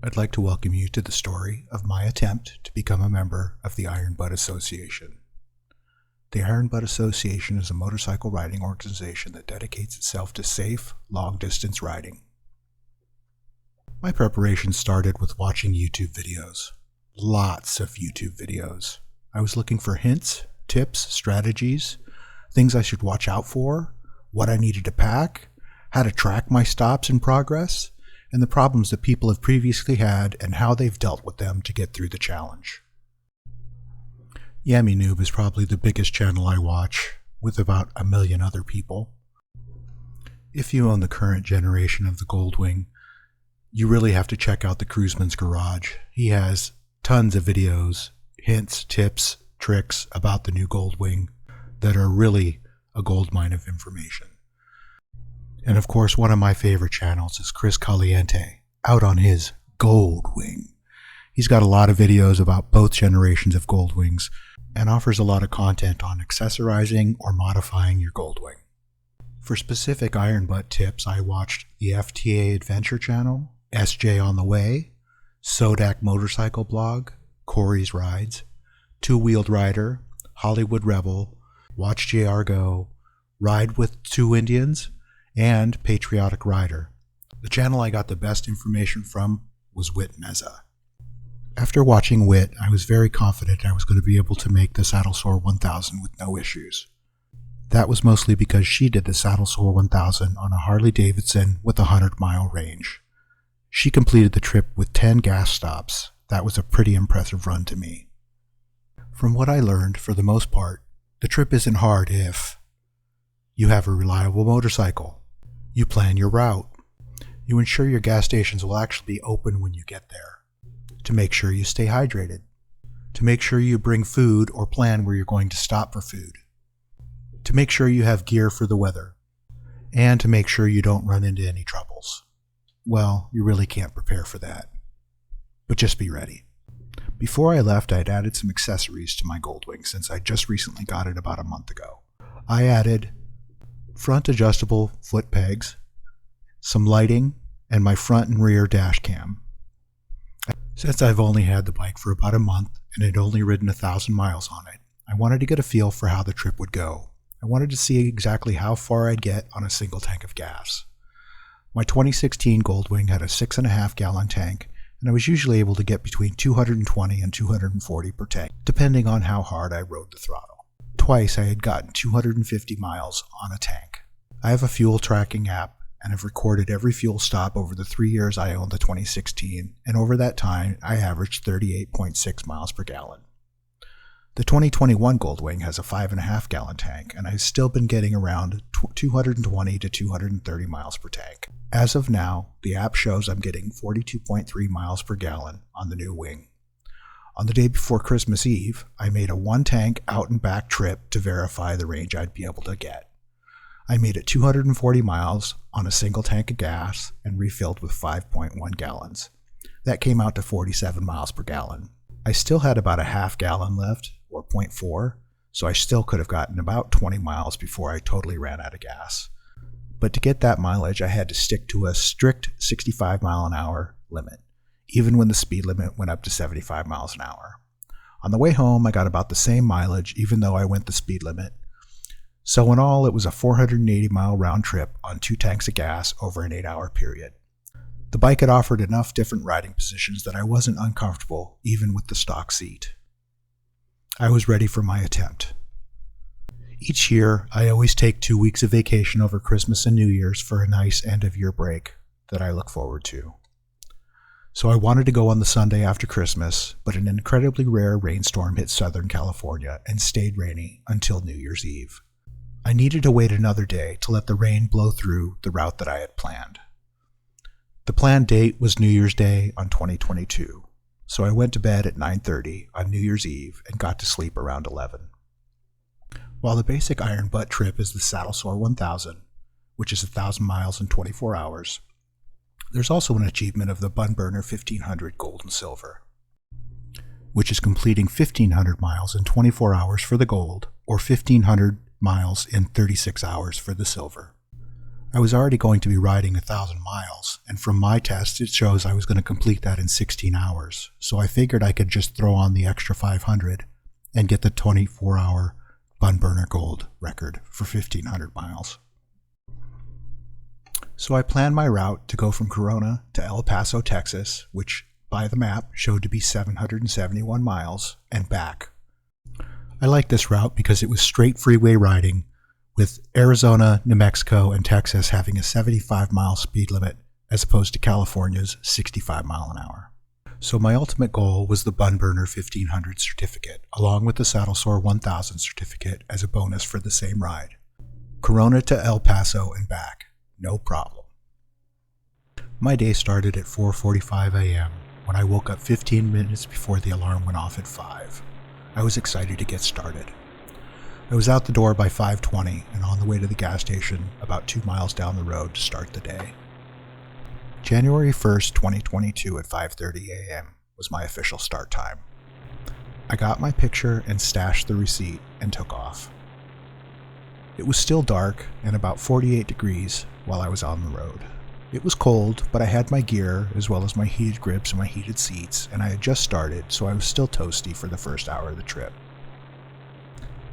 I'd like to welcome you to the story of my attempt to become a member of the Iron Butt Association. The Iron Butt Association is a motorcycle riding organization that dedicates itself to safe, long-distance riding. My preparation started with watching YouTube videos. Lots of YouTube videos. I was looking for hints, tips, strategies, things I should watch out for, what I needed to pack, how to track my stops and progress, and the problems that people have previously had and how they've dealt with them to get through the challenge. Yami Noob is probably the biggest channel I watch, with about 1 million other people. If you own the current generation of the Goldwing, you really have to check out the Cruiseman's Garage. He has tons of videos, hints, tips, tricks about the new Goldwing that are really a goldmine of information. And of course, one of my favorite channels is Chris Caliente, out on his Goldwing. He's got a lot of videos about both generations of Goldwings and offers a lot of content on accessorizing or modifying your Goldwing. For specific Iron Butt tips, I watched the FTA Adventure channel, SJ on the Way, Sodak Motorcycle Blog, Corey's Rides, Two Wheeled Rider, Hollywood Rebel, Watch JR Go, Ride with Two Indians, and Patriotic Rider. The channel I got the best information from was Wit Meza. After watching Wit, I was very confident I was going to be able to make the Saddle Sore 1000 with no issues. That was mostly because she did the Saddle Sore 1000 on a Harley Davidson with a 100-mile range. She completed the trip with 10 gas stops. That was a pretty impressive run to me. From what I learned, for the most part, the trip isn't hard if you have a reliable motorcycle, you plan your route, you ensure your gas stations will actually be open when you get there, to make sure you stay hydrated, to make sure you bring food or plan where you're going to stop for food, to make sure you have gear for the weather, and to make sure you don't run into any troubles. Well, you really can't prepare for that, but just be ready. Before I left, I'd added some accessories to my Goldwing since I just recently got it about a month ago. I added front adjustable foot pegs, some lighting, and my front and rear dash cam. Since I've only had the bike for about a month and had only ridden 1,000 miles on it, I wanted to get a feel for how the trip would go. I wanted to see exactly how far I'd get on a single tank of gas. My 2016 Goldwing had a 6.5 gallon tank, and I was usually able to get between 220 and 240 per tank, depending on how hard I rode the throttle. Twice I had gotten 250 miles on a tank. I have a fuel tracking app and have recorded every fuel stop over the 3 years I owned the 2016, and over that time I averaged 38.6 miles per gallon. The 2021 Goldwing has a 5.5 gallon tank, and I've still been getting around 220 to 230 miles per tank. As of now, the app shows I'm getting 42.3 miles per gallon on the new wing. On the day before Christmas Eve, I made a one-tank out and back trip to verify the range I'd be able to get. I made it 240 miles on a single tank of gas and refilled with 5.1 gallons. That came out to 47 miles per gallon. I still had about a half gallon left, or 0.4, so I still could have gotten about 20 miles before I totally ran out of gas. But to get that mileage, I had to stick to a strict 65 mile an hour limit, even when the speed limit went up to 75 miles an hour. On the way home, I got about the same mileage, even though I went the speed limit. So in all, it was a 480 mile round trip on 2 tanks of gas over an 8-hour period. The bike had offered enough different riding positions that I wasn't uncomfortable, even with the stock seat. I was ready for my attempt. Each year, I always take 2 weeks of vacation over Christmas and New Year's for a nice end-of-year break that I look forward to. So I wanted to go on the Sunday after Christmas, but an incredibly rare rainstorm hit Southern California and stayed rainy until New Year's Eve. I needed to wait another day to let the rain blow through the route that I had planned. The planned date was New Year's Day on 2022, so I went to bed at 9:30 on New Year's Eve and got to sleep around 11. While the basic Iron Butt trip is the Saddle Sore 1000, which is 1,000 miles in 24 hours, there's also an achievement of the Bun Burner 1500 Gold and Silver, which is completing 1,500 miles in 24 hours for the gold, or 1,500 miles in 36 hours for the silver. I was already going to be riding 1,000 miles, and from my test it shows I was going to complete that in 16 hours, so I figured I could just throw on the extra 500 and get the 24-hour Bun Burner Gold record for 1,500 miles. So I planned my route to go from Corona to El Paso, Texas, which by the map showed to be 771 miles, and back. I liked this route because it was straight freeway riding, with Arizona, New Mexico, and Texas having a 75-mile speed limit as opposed to California's 65 mile an hour. So my ultimate goal was the Bun Burner 1500 certificate, along with the Saddle Sore 1000 certificate as a bonus for the same ride. Corona to El Paso and back, no problem. My day started at 4:45 a.m. when I woke up 15 minutes before the alarm went off at 5. I was excited to get started. I was out the door by 5:20 and on the way to the gas station about 2 miles down the road to start the day. January 1st, 2022 at 5:30 a.m. was my official start time. I got my picture and stashed the receipt and took off. It was still dark and about 48 degrees while I was on the road. It was cold, but I had my gear as well as my heated grips and my heated seats, and I had just started, so I was still toasty for the first hour of the trip.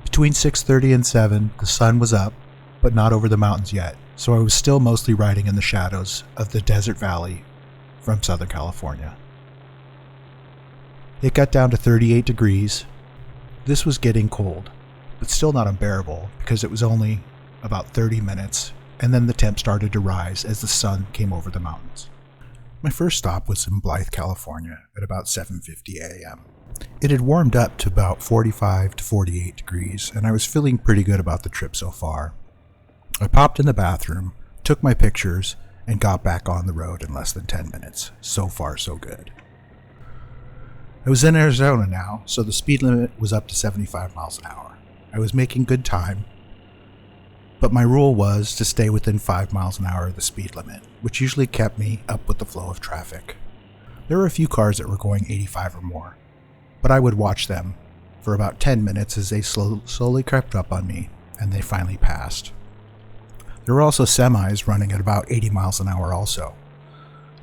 Between 6:30 and 7, the sun was up, but not over the mountains yet, so I was still mostly riding in the shadows of the desert valley from Southern California. It got down to 38 degrees. This was getting cold, but still not unbearable because it was only about 30 minutes, and then the temp started to rise as the sun came over the mountains. My first stop was in Blythe, California at about 7:50 a.m. It had warmed up to about 45 to 48 degrees, and I was feeling pretty good about the trip so far. I popped in the bathroom, took my pictures, and got back on the road in less than 10 minutes. So far, so good. I was in Arizona now, so the speed limit was up to 75 miles an hour. I was making good time, but my rule was to stay within 5 miles an hour of the speed limit, which usually kept me up with the flow of traffic. There were a few cars that were going 85 or more, but I would watch them for about 10 minutes as they slowly crept up on me, and they finally passed. There were also semis running at about 80 miles an hour also.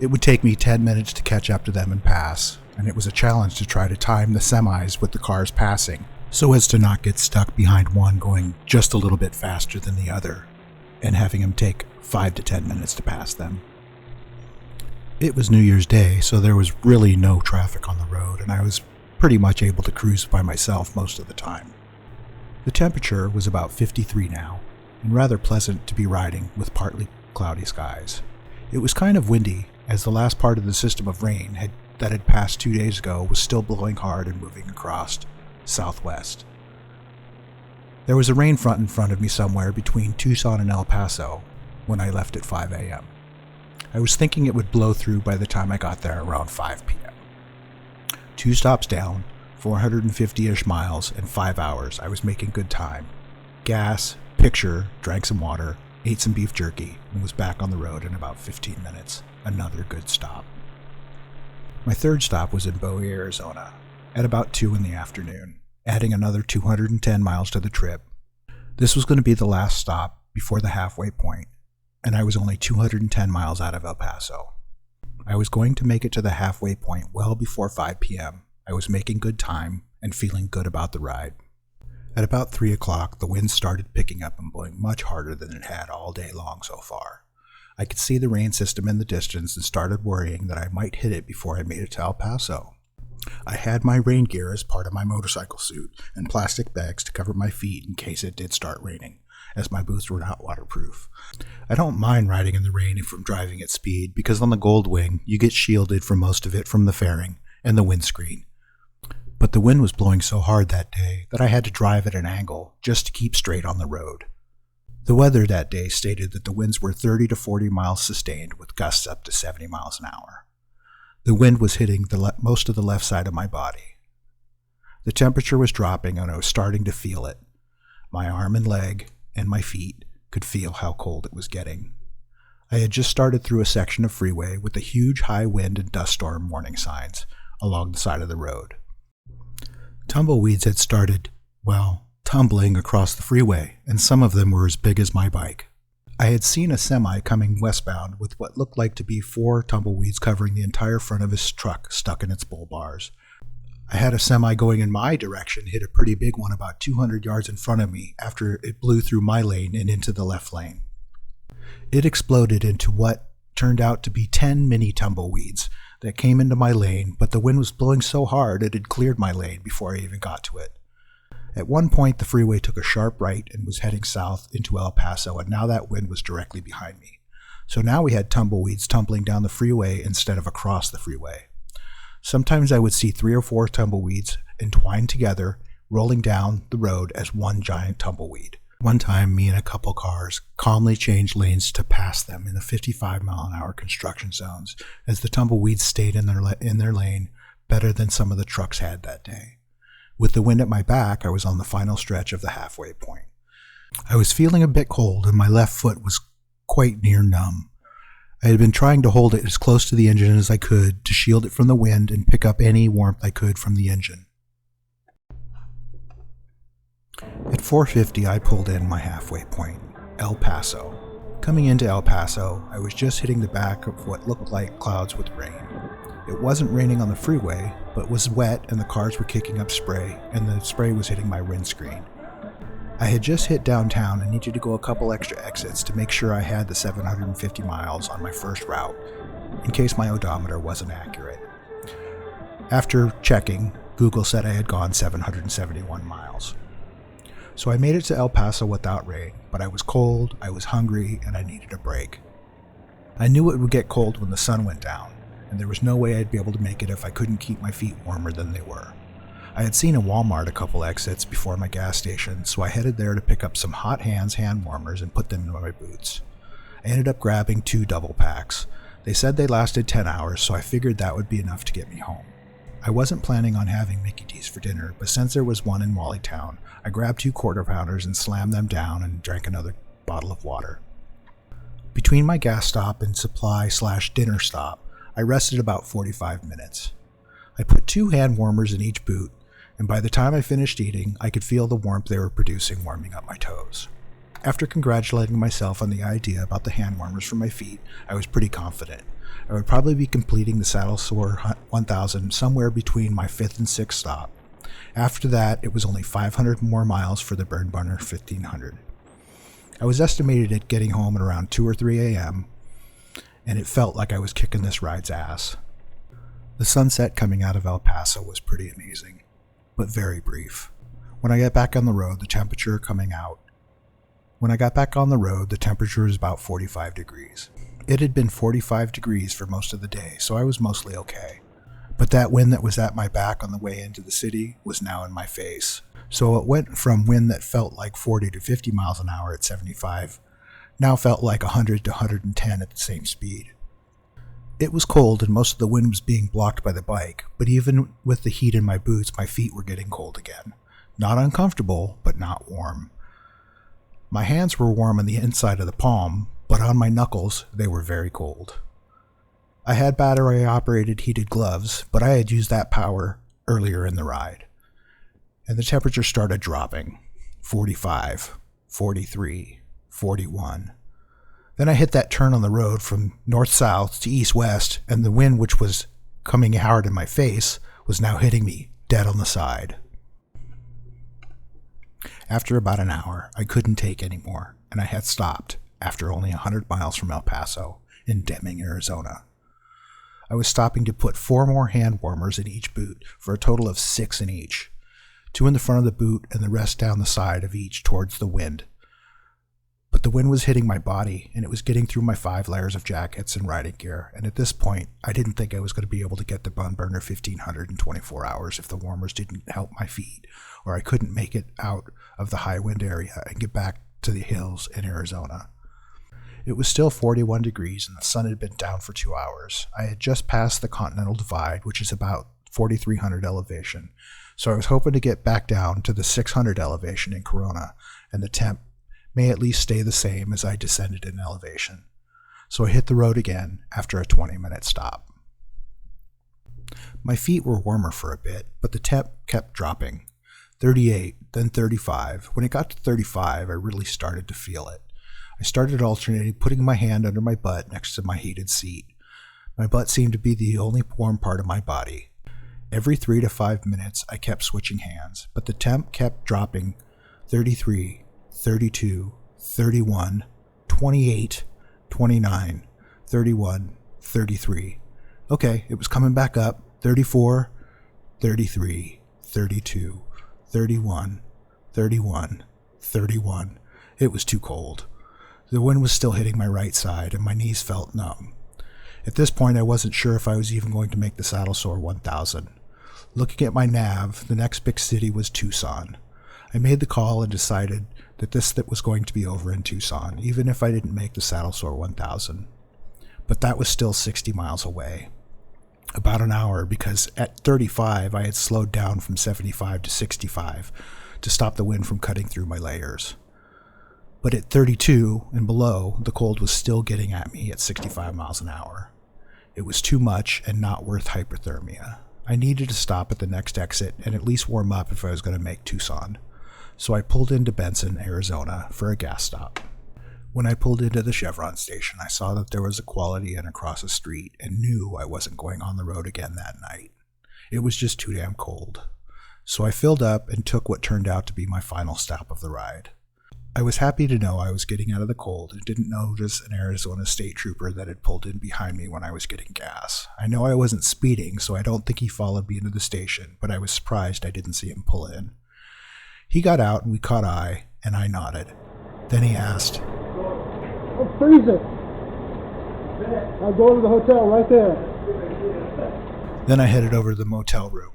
It would take me 10 minutes to catch up to them and pass, and it was a challenge to try to time the semis with the cars passing, so as to not get stuck behind one going just a little bit faster than the other, and having them take 5 to 10 minutes to pass them. It was New Year's Day, so there was really no traffic on the road, and I was pretty much able to cruise by myself most of the time. The temperature was about 53 now, and rather pleasant to be riding with partly cloudy skies. It was kind of windy, as the last part of the system of rain that had passed 2 days ago was still blowing hard and moving across southwest. There was a rain front in front of me somewhere between Tucson and El Paso when I left at 5 a.m. I was thinking it would blow through by the time I got there around 5 p.m. 2 stops down, 450-ish miles, and 5 hours. I was making good time. Gas, picture, drank some water, ate some beef jerky, and was back on the road in about 15 minutes. Another good stop. My third stop was in Bowie, Arizona, at about 2 in the afternoon, adding another 210 miles to the trip. This was going to be the last stop before the halfway point, and I was only 210 miles out of El Paso. I was going to make it to the halfway point well before 5 p.m. I was making good time and feeling good about the ride. At about 3 o'clock, the wind started picking up and blowing much harder than it had all day long so far. I could see the rain system in the distance and started worrying that I might hit it before I made it to El Paso. I had my rain gear as part of my motorcycle suit and plastic bags to cover my feet in case it did start raining, as my boots were not waterproof. I don't mind riding in the rain if I'm driving at speed, because on the Goldwing, you get shielded for most of it from the fairing and the windscreen. But the wind was blowing so hard that day that I had to drive at an angle just to keep straight on the road. The weather that day stated that the winds were 30 to 40 miles sustained with gusts up to 70 miles an hour. The wind was hitting most of the left side of my body. The temperature was dropping and I was starting to feel it. My arm and leg and my feet could feel how cold it was getting. I had just started through a section of freeway with a huge high wind and dust storm warning signs along the side of the road. Tumbleweeds had started, tumbling across the freeway, and some of them were as big as my bike. I had seen a semi coming westbound with what looked like to be 4 tumbleweeds covering the entire front of his truck stuck in its bull bars. I had a semi going in my direction hit a pretty big one about 200 yards in front of me after it blew through my lane and into the left lane. It exploded into what turned out to be 10 mini tumbleweeds that came into my lane, but the wind was blowing so hard it had cleared my lane before I even got to it. At one point, the freeway took a sharp right and was heading south into El Paso, and now that wind was directly behind me. So now we had tumbleweeds tumbling down the freeway instead of across the freeway. Sometimes I would see 3 or 4 tumbleweeds entwined together, rolling down the road as one giant tumbleweed. One time, me and a couple cars calmly changed lanes to pass them in the 55-mile-an-hour construction zones, as the tumbleweeds stayed in their lane better than some of the trucks had that day. With the wind at my back, I was on the final stretch of the halfway point. I was feeling a bit cold, and my left foot was quite near numb. I had been trying to hold it as close to the engine as I could to shield it from the wind and pick up any warmth I could from the engine. At 4:50, I pulled in my halfway point, El Paso. Coming into El Paso, I was just hitting the back of what looked like clouds with rain. It wasn't raining on the freeway, but was wet and the cars were kicking up spray, and the spray was hitting my windscreen. I had just hit downtown and needed to go a couple extra exits to make sure I had the 750 miles on my first route, in case my odometer wasn't accurate. After checking, Google said I had gone 771 miles. So I made it to El Paso without rain, but I was cold, I was hungry, and I needed a break. I knew it would get cold when the sun went down, and there was no way I'd be able to make it if I couldn't keep my feet warmer than they were. I had seen a Walmart a couple exits before my gas station, so I headed there to pick up some Hot Hands hand warmers and put them in my boots. I ended up grabbing 2 double packs. They said they lasted 10 hours, so I figured that would be enough to get me home. I wasn't planning on having Mickey D's for dinner, but since there was one in Wallytown, I grabbed 2 quarter-pounders and slammed them down and drank another bottle of water. Between my gas stop and supply/dinner stop, I rested about 45 minutes. I put 2 hand warmers in each boot, and by the time I finished eating, I could feel the warmth they were producing warming up my toes. After congratulating myself on the idea about the hand warmers for my feet, I was pretty confident. I would probably be completing the Saddle Sore 1000 somewhere between my 5th and 6th stop. After that, it was only 500 more miles for the Burn Burner 1500. I was estimated at getting home at around 2 or 3 a.m., and it felt like I was kicking this ride's ass. The sunset coming out of El Paso was pretty amazing, but very brief. When I got back on the road, the temperature was about 45 degrees. It had been 45 degrees for most of the day, so I was mostly okay. But that wind that was at my back on the way into the city was now in my face. So it went from wind that felt like 40 to 50 miles an hour at 75, now felt like 100 to 110 at the same speed. It was cold and most of the wind was being blocked by the bike, but even with the heat in my boots, my feet were getting cold again. Not uncomfortable, but not warm. My hands were warm on the inside of the palm, but on my knuckles, they were very cold. I had battery-operated heated gloves, but I had used that power earlier in the ride. And the temperature started dropping. 45, 43, 41. Then I hit that turn on the road from north-south to east-west, and the wind, which was coming hard in my face, was now hitting me dead on the side. After about an hour, I couldn't take any more, and I had stopped after only 100 miles from El Paso in Deming, Arizona. I was stopping to put 4 more hand warmers in each boot for a total of 6 in each, 2 in the front of the boot and the rest down the side of each towards the wind. But the wind was hitting my body, and it was getting through my 5 layers of jackets and riding gear, and at this point, I didn't think I was going to be able to get the Burn Burner 1500 in 24 hours if the warmers didn't help my feet, or I couldn't make it out of the high wind area and get back to the hills in Arizona. It was still 41 degrees, and the sun had been down for 2 hours. I had just passed the Continental Divide, which is about 4,300 elevation, so I was hoping to get back down to the 600 elevation in Corona, and the temp may at least stay the same as I descended in elevation. So I hit the road again after a 20-minute stop. My feet were warmer for a bit, but the temp kept dropping. 38, then 35. When it got to 35, I really started to feel it. I started alternating, putting my hand under my butt next to my heated seat. My butt seemed to be the only warm part of my body. Every 3 to 5 minutes, I kept switching hands, but the temp kept dropping 33, 32, 31, 28, 29, 31, 33. Okay, it was coming back up. 34, 33, 32, 31, 31, 31. It was too cold. The wind was still hitting my right side, and my knees felt numb. At this point, I wasn't sure if I was even going to make the Saddle Sore 1000. Looking at my nav, the next big city was Tucson. I made the call and decided that this was going to be over in Tucson, even if I didn't make the Saddle Sore 1000. But that was still 60 miles away. About an hour, because at 35 I had slowed down from 75 to 65 to stop the wind from cutting through my layers. But at 32 and below, the cold was still getting at me at 65 miles an hour. It was too much and not worth hypothermia. I needed to stop at the next exit and at least warm up if I was going to make Tucson. So I pulled into Benson, Arizona for a gas stop. When I pulled into the Chevron station, I saw that there was a Quality Inn across the street and knew I wasn't going on the road again that night. It was just too damn cold. So I filled up and took what turned out to be my final stop of the ride. I was happy to know I was getting out of the cold and didn't notice an Arizona state trooper that had pulled in behind me when I was getting gas. I know I wasn't speeding, so I don't think he followed me into the station, but I was surprised I didn't see him pull in. He got out and we caught eye, and I nodded. Then he asked, "I'm freezing. I'll go to the hotel right there." Then I headed over to the motel room.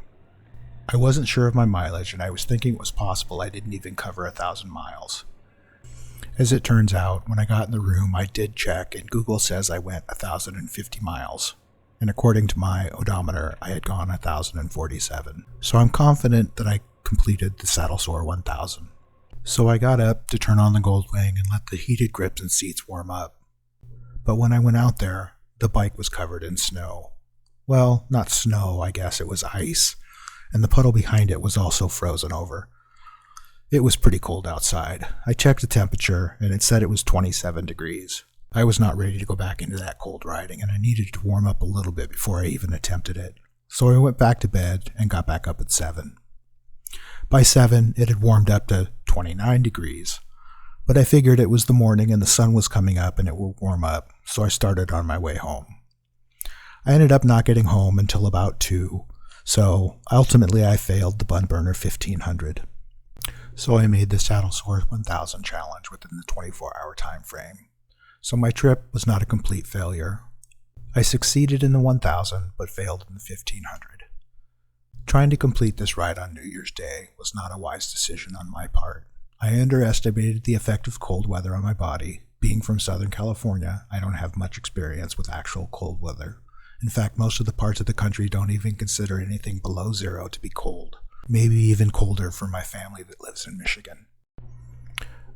I wasn't sure of my mileage, and I was thinking it was possible I didn't even cover 1,000 miles. As it turns out, when I got in the room, I did check, and Google says I went 1,050 miles. And according to my odometer, I had gone 1,047. So I'm confident that I completed the Saddle Sore 1000. So I got up to turn on the Goldwing and let the heated grips and seats warm up. But when I went out there, the bike was covered in snow. Well, not snow, I guess it was ice. And the puddle behind it was also frozen over. It was pretty cold outside. I checked the temperature, and it said it was 27 degrees. I was not ready to go back into that cold riding, and I needed to warm up a little bit before I even attempted it. So I went back to bed and got back up at 7. By 7, it had warmed up to 29 degrees. But I figured it was the morning and the sun was coming up and it would warm up, so I started on my way home. I ended up not getting home until about 2, so ultimately I failed the Bun Burner 1500. So I made the Saddle Sore 1000 challenge within the 24-hour time frame. So my trip was not a complete failure. I succeeded in the 1000, but failed in the 1500. Trying to complete this ride on New Year's Day was not a wise decision on my part. I underestimated the effect of cold weather on my body. Being from Southern California, I don't have much experience with actual cold weather. In fact, most of the parts of the country don't even consider anything below 0 to be cold. Maybe even colder for my family that lives in Michigan.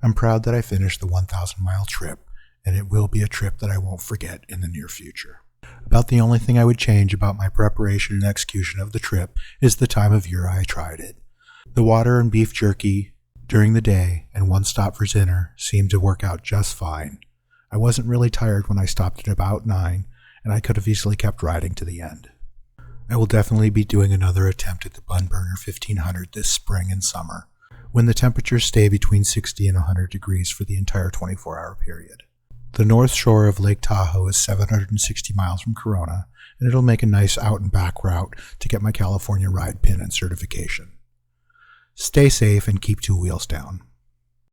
I'm proud that I finished the 1,000-mile trip, and it will be a trip that I won't forget in the near future. About the only thing I would change about my preparation and execution of the trip is the time of year I tried it. The water and beef jerky during the day and one stop for dinner seemed to work out just fine. I wasn't really tired when I stopped at about 9, and I could have easily kept riding to the end. I will definitely be doing another attempt at the Bun Burner 1500 this spring and summer, when the temperatures stay between 60 and 100 degrees for the entire 24-hour period. The north shore of Lake Tahoe is 760 miles from Corona, and it'll make a nice out and back route to get my California ride pin and certification. Stay safe and keep 2 wheels down.